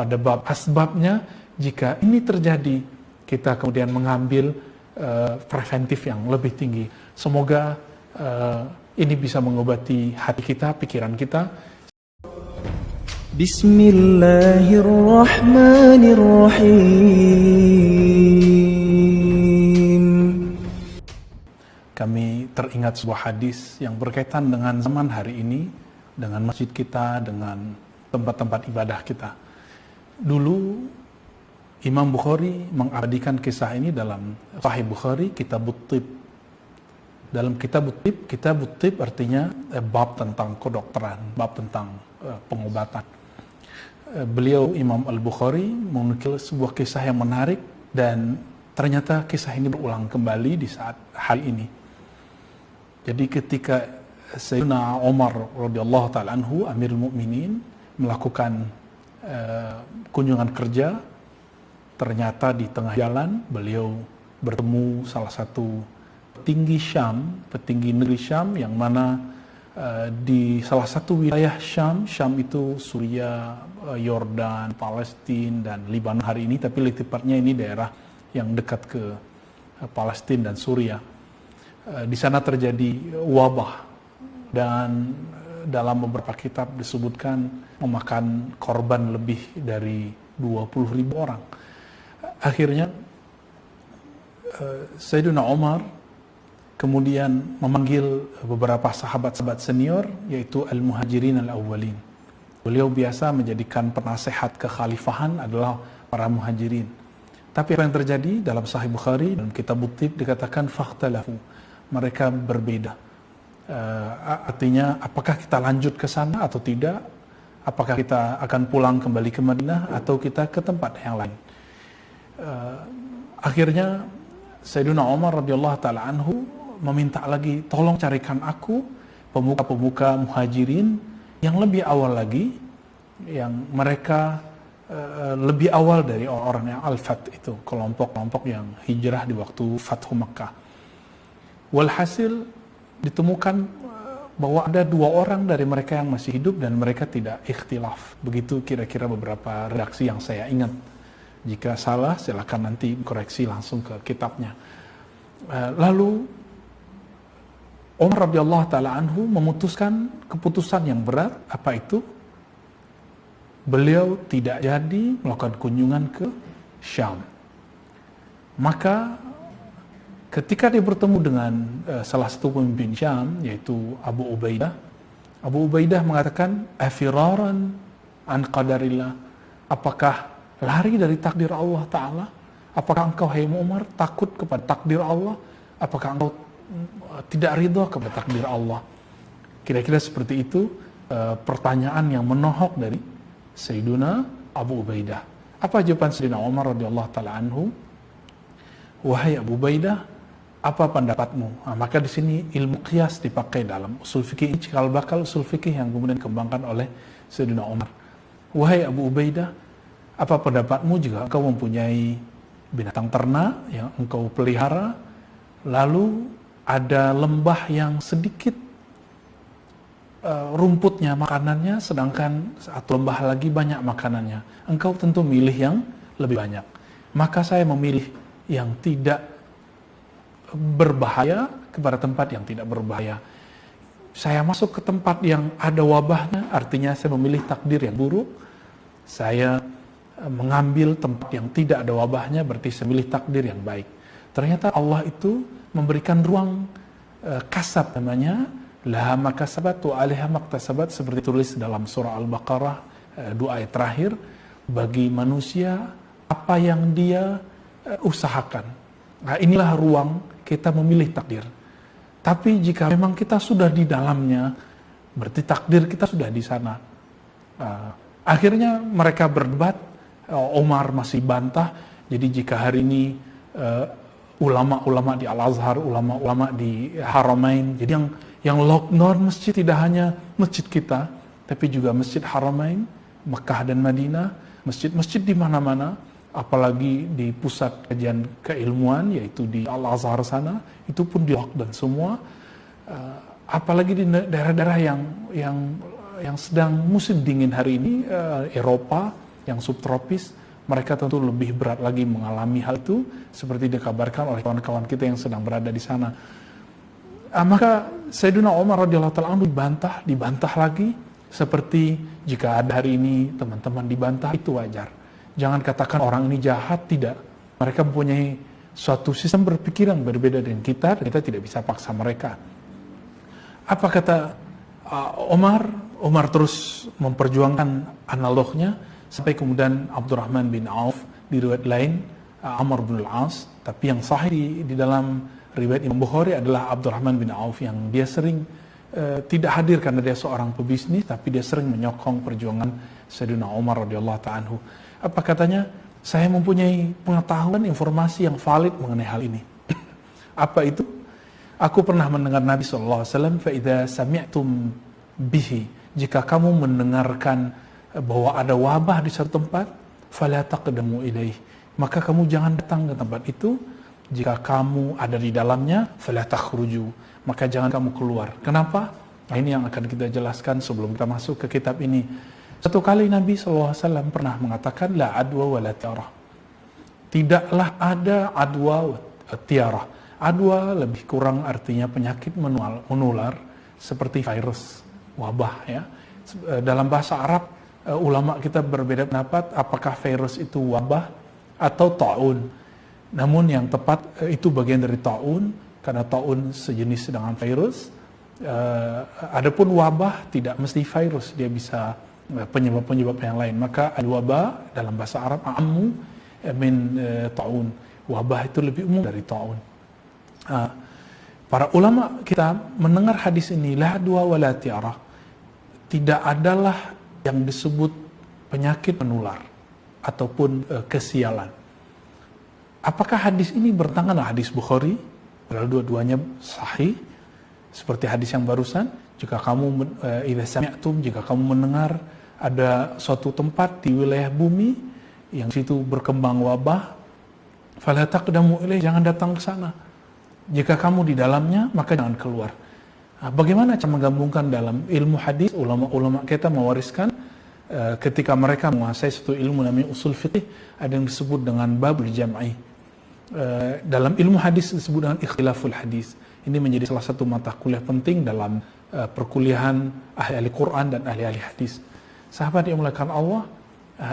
pada bab asbabnya. Jika ini terjadi, kita kemudian mengambil preventif yang lebih tinggi. Semoga ini bisa mengobati hati kita, pikiran kita. Bismillahirrahmanirrahim. Kami teringat sebuah hadis yang berkaitan dengan zaman hari ini, dengan masjid kita, dengan tempat-tempat ibadah kita. Dulu Imam Bukhari mengabadikan kisah ini dalam Sahih Bukhari, Kitabut Tib. Dalam Kitabut Tib artinya bab tentang kedokteran, bab tentang pengobatan. Beliau Imam Al-Bukhari menukil sebuah kisah yang menarik, dan ternyata kisah ini berulang kembali di saat hari ini. Jadi ketika Sayyidina Umar radhiyallahu ta'ala anhu, Amirul Mukminin, melakukan kunjungan kerja, ternyata di tengah jalan beliau bertemu salah satu petinggi negeri Syam, yang mana di salah satu wilayah Syam itu Suria, Yordan, Palestina, dan Lebanon hari ini, tapi lebih tepatnya ini daerah yang dekat ke Palestina dan Suria. Di sana terjadi wabah, dan dalam beberapa kitab disebutkan memakan korban lebih dari 20.000 orang. Akhirnya Sayyidina Umar kemudian memanggil beberapa sahabat-sahabat senior, yaitu Al-Muhajirin Al-Awwalin. Beliau biasa menjadikan penasehat kekhalifahan adalah para muhajirin. Tapi apa yang terjadi dalam Sahih Bukhari, dalam Kitabut Tib dikatakan fakhtalafu, mereka berbeda. Artinya apakah kita lanjut ke sana atau tidak? Apakah kita akan pulang kembali ke Madinah atau kita ke tempat yang lain? Akhirnya Sayyidina Umar radhiyallahu ta'ala anhu meminta lagi, tolong carikan aku pemuka-pemuka muhajirin yang lebih awal lagi, yang mereka lebih awal dari orang-orang yang al-Fath itu, kelompok-kelompok yang hijrah di waktu Fathu Makkah. Walhasil ditemukan bahwa ada 2 orang dari mereka yang masih hidup dan mereka tidak ikhtilaf. Begitu kira-kira beberapa redaksi yang saya ingat. Jika salah, silakan nanti koreksi langsung ke kitabnya. Lalu Umar radhiyallahu ta'ala anhu memutuskan keputusan yang berat. Apa itu? Beliau tidak jadi melakukan kunjungan ke Syam. Maka ketika dia bertemu dengan salah satu pemimpin Syam, yaitu Abu Ubaidah mengatakan, afiraran an qadarillah, apakah lari dari takdir Allah Ta'ala? Apakah engkau, hai Umar, takut kepada takdir Allah? Apakah engkau tidak ridha kepada takdir Allah? Kira-kira seperti itu pertanyaan yang menohok dari Sayyiduna Abu Ubaidah. Apa jawaban Sayyidina Umar radhiyallahu ta'ala anhu? Wahai Abu Ubaidah, apa pendapatmu? Nah, maka di sini ilmu qiyas dipakai dalam usul fikih, cikal bakal usul fikih yang kemudian dikembangkan oleh Sayyidina Umar. Wahai Abu Ubaidah, apa pendapatmu jika engkau mempunyai binatang ternak yang engkau pelihara, lalu ada lembah yang sedikit rumputnya, makanannya, sedangkan satu lembah lagi banyak makanannya. Engkau tentu milih yang lebih banyak. Maka saya memilih yang tidak berbahaya kepada tempat yang tidak berbahaya. Saya masuk ke tempat yang ada wabahnya, artinya saya memilih takdir yang buruk. Saya mengambil tempat yang tidak ada wabahnya, berarti saya milih takdir yang baik. Ternyata Allah itu memberikan ruang kasab, namanya laha makasabat wa alaiha maktasabat, seperti tulis dalam surah Al-Baqarah 2 ayat terakhir, bagi manusia apa yang dia usahakan. Nah, inilah ruang kita memilih takdir. Tapi jika memang kita sudah di dalamnya, berarti takdir kita sudah di sana. Akhirnya mereka berdebat. Umar masih bantah. Jadi jika hari ini ulama-ulama di Al-Azhar, ulama-ulama di Haramain, jadi yang lockdown masjid tidak hanya masjid kita, tapi juga masjid Haramain, Mekah dan Madinah, masjid-masjid di mana-mana, apalagi di pusat kajian keilmuan, yaitu di Al-Azhar sana, itu pun di lockdown semua. Apalagi di daerah-daerah yang sedang musim dingin hari ini, Eropa, yang subtropis, mereka tentu lebih berat lagi mengalami hal itu, seperti dikabarkan oleh kawan-kawan kita yang sedang berada di sana. Maka Sayyidina Umar radhiyallahu ta'ala anhu dibantah lagi, seperti jika ada hari ini teman-teman dibantah, itu wajar. Jangan katakan orang ini jahat, tidak. Mereka mempunyai suatu sistem berpikir yang berbeda dengan kita, dan kita tidak bisa paksa mereka. Apa kata Umar? Umar terus memperjuangkan analognya, sampai kemudian Abdurrahman bin Auf, di riwayat lain Amr bin al-As, tapi yang sahih di dalam riwayat Imam Bukhari adalah Abdurrahman bin Auf, yang dia sering tidak hadir karena dia seorang pebisnis, tapi dia sering menyokong perjuangan Sayyidina Umar radhiyallahu ta'ala anhu. Apa katanya? Saya mempunyai pengetahuan, informasi yang valid mengenai hal ini. Apa itu? Aku pernah mendengar Nabi SAW, فَإِذَا سَمِعْتُمْ بِهِ, jika kamu mendengarkan bahwa ada wabah di satu tempat, فَلَا تَقْدَمُوا إِلَيْهِ, maka kamu jangan datang ke tempat itu. Jika kamu ada di dalamnya, فَلَا تَخْرُجُوا, maka jangan kamu keluar. Kenapa? Nah, ini yang akan kita jelaskan sebelum kita masuk ke kitab ini. Satu kali Nabi SAW pernah mengatakan, la adwa wa la tiarah. Tidaklah ada adwa wa tiarah. Adwa lebih kurang artinya penyakit menular seperti virus, wabah ya. Dalam bahasa Arab, ulama kita berbeda pendapat apakah virus itu wabah atau ta'un. Namun yang tepat itu bagian dari ta'un, karena ta'un sejenis dengan virus. Adapun wabah tidak mesti virus, dia bisa penyebab-penyebab yang lain. Maka al-wabah dalam bahasa Arab ammu min ta'un. Wabah itu lebih umum dari ta'un. Para ulama kita mendengar hadis ini, la adwa wa la tiarah, tidak adalah yang disebut penyakit menular ataupun kesialan. Apakah hadis ini bertentangan dengan hadis Bukhari? Padahal dua-duanya sahih. Seperti hadis yang barusan, jika kamu idza sami'tum, jika kamu mendengar ada suatu tempat di wilayah bumi yang situ berkembang wabah, fala taqdamu ilaih, jangan datang ke sana. Jika kamu di dalamnya, maka jangan keluar. Bagaimana cara menggabungkan dalam ilmu hadis? Ulama-ulama kita mewariskan ketika mereka menguasai suatu ilmu namanya usul fiqih, ada yang disebut dengan babul jam'i. Dalam ilmu hadis disebut dengan ikhtilaful hadis. Ini menjadi salah satu mata kuliah penting dalam perkuliahan ahli-ahli Quran dan ahli-ahli hadis. Sahabat yang dimuliakan Allah,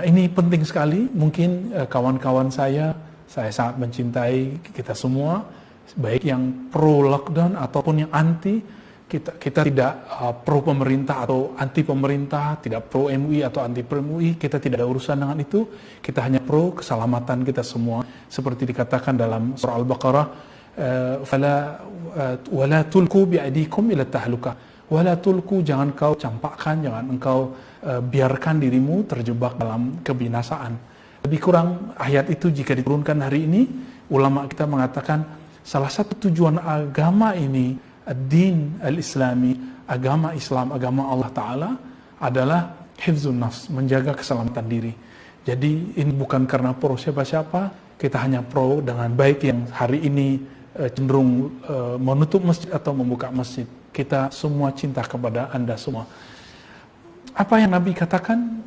ini penting sekali. Mungkin kawan-kawan saya sangat mencintai kita semua, baik yang pro lockdown ataupun yang anti. Kita tidak pro pemerintah atau anti pemerintah, tidak pro MUI atau anti pro MUI, kita tidak ada urusan dengan itu. Kita hanya pro keselamatan kita semua, seperti dikatakan dalam surah Al-Baqarah, wala tulku bi'adikum ila tahlukah, wala tulku, jangan kau campakkan, jangan engkau biarkan dirimu terjebak dalam kebinasaan. Lebih kurang ayat itu jika diturunkan hari ini, ulama kita mengatakan salah satu tujuan agama ini, ad-din al-islami, agama Islam, agama Allah Ta'ala, adalah hifzun nafs, menjaga keselamatan diri. Jadi ini bukan karena pro siapa-siapa, kita hanya pro dengan baik yang hari ini cenderung menutup masjid atau membuka masjid. Kita semua cinta kepada Anda semua. Apa yang Nabi katakan?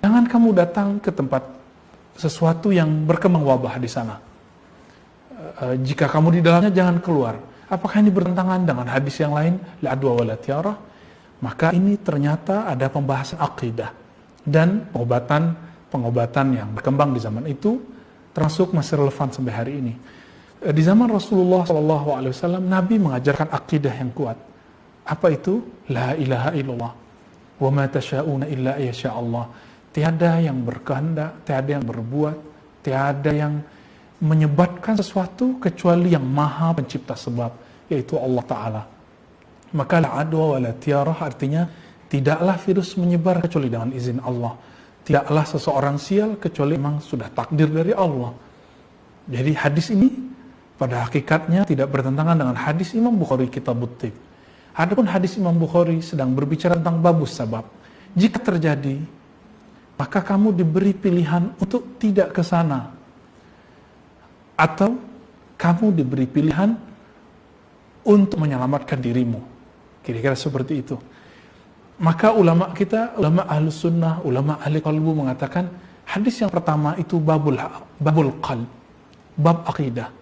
Jangan kamu datang ke tempat sesuatu yang berkembang wabah di sana. Jika kamu di dalamnya, jangan keluar. Apakah ini bertentangan dengan hadis yang lain? La adwa wa la tiarah. Maka ini ternyata ada pembahasan akidah dan pengobatan yang berkembang di zaman itu, termasuk masih relevan sampai hari ini. Di zaman Rasulullah SAW, Nabi mengajarkan akidah yang kuat. Apa itu? La ilaha illallah. Wa ma tasha'una illa yasha Allah. Tiada yang berkehendak, tiada yang berbuat, tiada yang menyebabkan sesuatu kecuali yang maha pencipta sebab, yaitu Allah Ta'ala. Maka la adwa wa la tiarah artinya tidaklah virus menyebar kecuali dengan izin Allah. Tidaklah seseorang sial kecuali memang sudah takdir dari Allah. Jadi hadis ini pada hakikatnya tidak bertentangan dengan hadis Imam Bukhari Kitabut Tib. Adapun hadis Imam Bukhari sedang berbicara tentang babus sabab. Jika terjadi, maka kamu diberi pilihan untuk tidak ke sana, atau kamu diberi pilihan untuk menyelamatkan dirimu. Kira-kira seperti itu. Maka ulama kita, ulama ahlu sunnah, ulama ahli qalbu mengatakan, Hadis yang pertama itu babul qalb, bab akidah.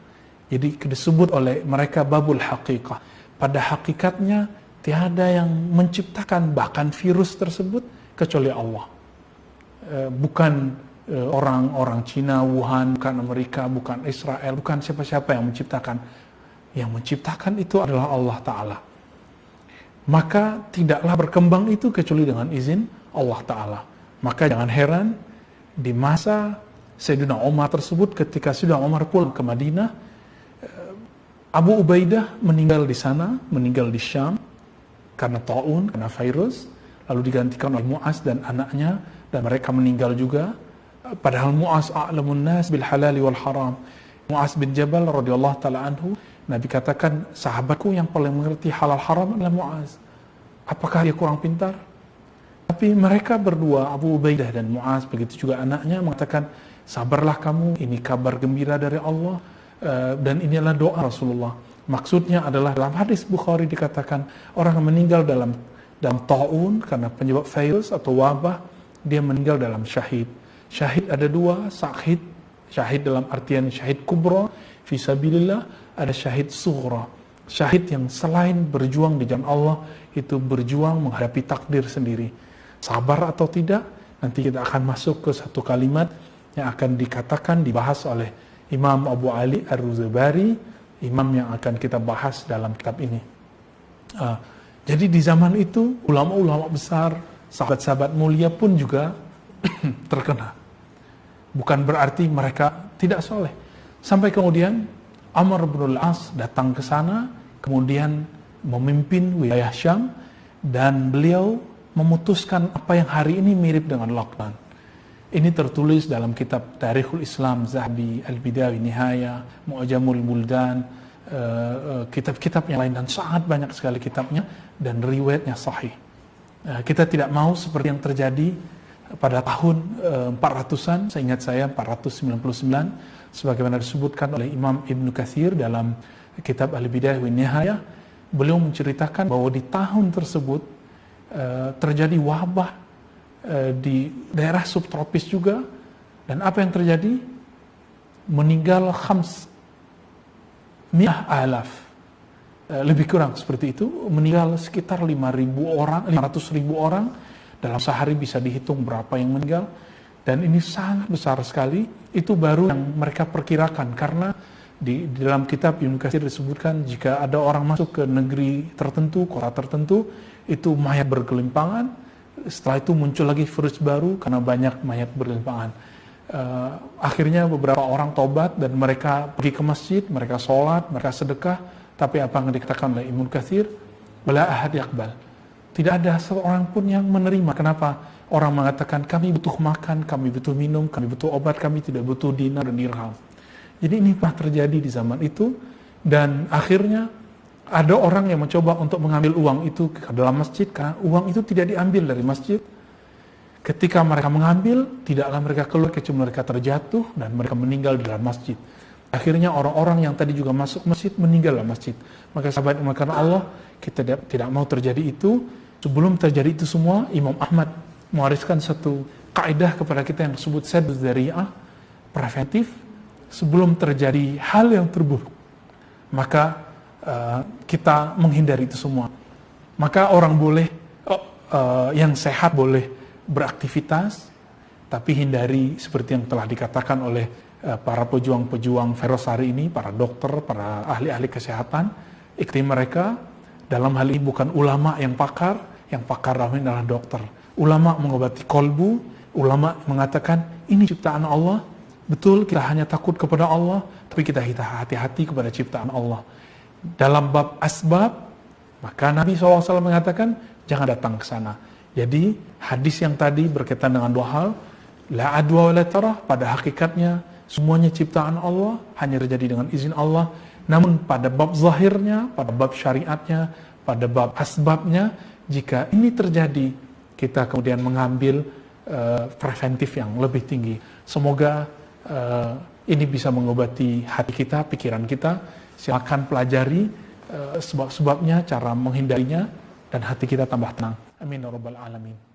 Jadi disebut oleh mereka babul haqiqah. Pada hakikatnya tiada yang menciptakan bahkan virus tersebut kecuali Allah. Bukan orang-orang Cina, Wuhan, bukan Amerika, bukan Israel, bukan siapa-siapa yang menciptakan. Yang menciptakan itu adalah Allah Ta'ala. Maka tidaklah berkembang itu kecuali dengan izin Allah Ta'ala. Maka jangan heran di masa Sayyidina Umar tersebut, ketika Sayyidina Umar pulang ke Madinah, Abu Ubaidah meninggal di sana, meninggal di Syam karena taun, karena virus, lalu digantikan oleh Mu'az dan anaknya, dan mereka meninggal juga. Padahal Mu'az a'lamun nas bil halali wal haram. Mu'az bin Jabal radhiyallahu taala anhu, Nabi katakan, sahabatku yang paling mengerti halal haram adalah Mu'az. Apakah dia kurang pintar? Tapi mereka berdua, Abu Ubaidah dan Mu'az, begitu juga anaknya, mengatakan, sabarlah kamu, ini kabar gembira dari Allah, dan ini adalah doa Rasulullah. Maksudnya adalah dalam hadis Bukhari dikatakan, orang yang meninggal dalam taun karena penyebab virus atau wabah, dia meninggal dalam syahid. Syahid ada dua, syahid dalam artian syahid kubra, fisabilillah, ada syahid sughra. Syahid yang selain berjuang di jalan Allah, itu berjuang menghadapi takdir sendiri. Sabar atau tidak, nanti kita akan masuk ke satu kalimat yang akan dikatakan, dibahas oleh Imam Abu Ali Ar-Ruzabari, imam yang akan kita bahas dalam kitab ini. Jadi di zaman itu, ulama-ulama besar, sahabat-sahabat mulia pun juga terkena. Bukan berarti mereka tidak soleh. Sampai kemudian Amr bin al-As datang ke sana, kemudian memimpin wilayah Syam, dan beliau memutuskan apa yang hari ini mirip dengan lockdown. Ini tertulis dalam kitab Tarikhul Islam Zahabi, Al-Bidayah Nihaya, Mu'jamul Buldan, kitab-kitab yang lain, dan sangat banyak sekali kitabnya dan riwayatnya sahih. Kita tidak mau seperti yang terjadi pada tahun 400-an, seingat saya 499, sebagaimana disebutkan oleh Imam Ibn Katsir dalam kitab Al-Bidayah wa Nihayah. Beliau menceritakan bahwa di tahun tersebut terjadi wabah di daerah subtropis juga, dan apa yang terjadi? Meninggal 500,000, lebih kurang seperti itu, meninggal sekitar 500.000 orang. Dalam sehari bisa dihitung berapa yang meninggal, dan ini sangat besar sekali. Itu baru yang mereka perkirakan, karena di dalam kitab Ibnu Katsir disebutkan jika ada orang masuk ke negeri tertentu, kota tertentu, itu mayat bergelimpangan. Setelah itu muncul lagi virus baru karena banyak mayat bergelimpangan. Akhirnya beberapa orang tobat dan mereka pergi ke masjid, mereka sholat, mereka sedekah. Tapi apa yang dikatakan oleh Ibnu Katsir, wala ahad yaqbal. Tidak ada seorang pun yang menerima. Kenapa? Orang mengatakan, kami butuh makan, kami butuh minum, kami butuh obat, kami tidak butuh dinar dan dirham. Jadi ini pernah terjadi di zaman itu, dan akhirnya ada orang yang mencoba untuk mengambil uang itu ke dalam masjid, karena uang itu tidak diambil dari masjid. Ketika mereka mengambil, tidaklah mereka keluar kecuali mereka terjatuh dan mereka meninggal di dalam masjid. Akhirnya orang-orang yang tadi juga masuk masjid meninggal dalam masjid. Maka sahabat mengatakan, Allah, kita tidak mau terjadi itu. Sebelum terjadi itu semua, Imam Ahmad mewariskan satu kaidah kepada kita yang disebut sadduz dzari'ah, preventif. Sebelum terjadi hal yang terburuk, maka kita menghindari itu semua. Maka orang boleh, yang sehat boleh beraktivitas, tapi hindari seperti yang telah dikatakan oleh para pejuang-pejuang virus hari ini, para dokter, para ahli-ahli kesehatan. Iklim mereka dalam hal ini bukan ulama yang pakar dalam ini adalah dokter. Ulama mengobati kolbu, ulama mengatakan ini ciptaan Allah. Betul, kita hanya takut kepada Allah, tapi kita hati-hati kepada ciptaan Allah. Dalam bab asbab, maka Nabi SAW mengatakan, jangan datang ke sana. Jadi, hadis yang tadi berkaitan dengan dua hal, la adwa wa la tarah, pada hakikatnya, semuanya ciptaan Allah, hanya terjadi dengan izin Allah. Namun pada bab zahirnya, pada bab syariatnya, pada bab asbabnya, jika ini terjadi, kita kemudian mengambil preventif yang lebih tinggi. Semoga ini bisa mengobati hati kita, pikiran kita. Silakan pelajari sebab-sebabnya, cara menghindarinya, dan hati kita tambah tenang. Amin ya rabbal alamin.